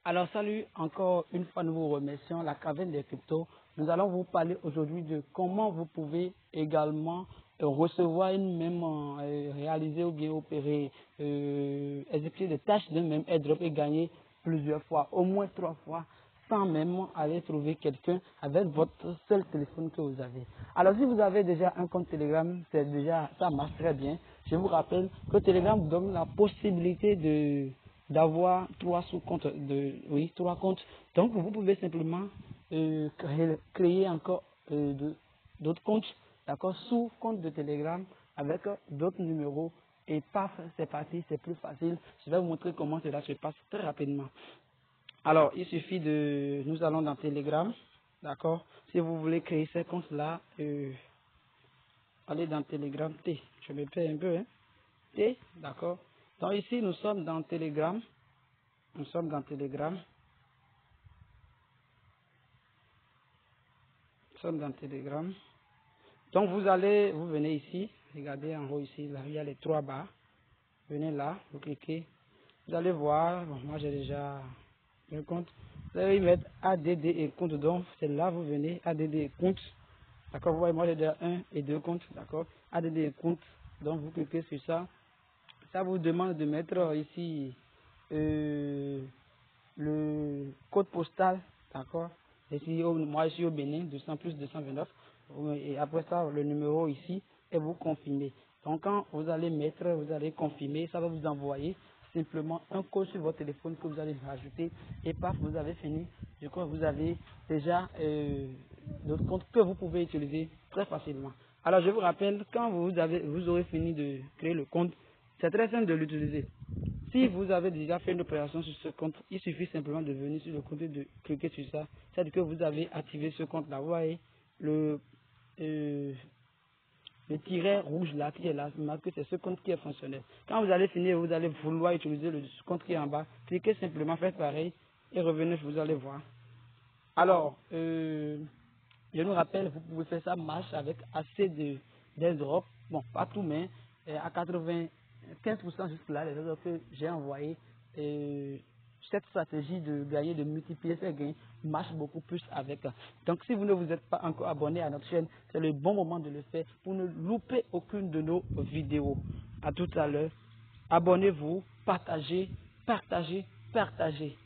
Alors salut, encore une fois nous vous remercions, la caverne des cryptos. Nous allons vous parler aujourd'hui de comment vous pouvez également recevoir une même, réaliser ou bien opérer, exécuter des tâches d'un même airdrop et gagner plusieurs fois, au moins 3 fois, sans même aller trouver quelqu'un avec votre seul téléphone que vous avez. Alors si vous avez déjà un compte Telegram, c'est déjà, ça marche très bien. Je vous rappelle que Telegram vous donne la possibilité d'avoir 3 sous-comptes, oui, 3 comptes. Donc, vous pouvez simplement créer encore d'autres comptes, d'accord, sous compte de Telegram avec d'autres numéros. Et paf, c'est parti, c'est plus facile. Je vais vous montrer comment cela se passe très rapidement. Alors, il suffit de, nous allons dans Telegram, d'accord. Si vous voulez créer ces comptes-là, allez dans Telegram T. Je me perds un peu, hein. T, d'accord. Donc ici, nous sommes dans Telegram. Nous sommes dans Telegram. Nous sommes dans Telegram. Donc vous venez ici, regardez en haut ici, là, il y a les 3 barres. Venez là, vous cliquez. Vous allez voir, bon, moi j'ai déjà un compte. Vous allez y mettre ADD et compte. Donc c'est là, vous venez, ADD et compte. D'accord, vous voyez, moi j'ai déjà 1 et 2 comptes, d'accord. ADD et compte. Donc vous cliquez sur ça. Ça vous demande de mettre ici le code postal, d'accord. Ici, moi je suis au Bénin, 200 plus 229. Et après ça, le numéro ici, et vous confirmez. Donc quand vous allez mettre, vous allez confirmer, ça va vous envoyer simplement un code sur votre téléphone que vous allez rajouter. Et paf, vous avez fini. Je crois que vous avez déjà d'autres comptes que vous pouvez utiliser très facilement. Alors je vous rappelle, quand vous aurez fini de créer le compte, c'est très simple de l'utiliser. Si vous avez déjà fait une opération sur ce compte, il suffit simplement de venir sur le compte et de cliquer sur ça. C'est-à-dire que vous avez activé ce compte-là. Vous voyez euh, le tiret rouge là qui est là, marque que c'est ce compte qui est fonctionnel. Quand vous allez finir, vous allez vouloir utiliser le compte qui est en bas. Cliquez simplement, faites pareil et revenez, vous allez voir. Alors, je nous rappelle, vous pouvez faire ça marche avec assez d'airdrop. Bon, pas tout, mais à 95% jusque-là, les airdrops que j'ai envoyés, cette stratégie de gagner, de multiplier ces gains marche beaucoup plus avec. Donc, si vous ne vous êtes pas encore abonné à notre chaîne, c'est le bon moment de le faire pour ne louper aucune de nos vidéos. À tout à l'heure. Abonnez-vous, partagez, partagez, partagez.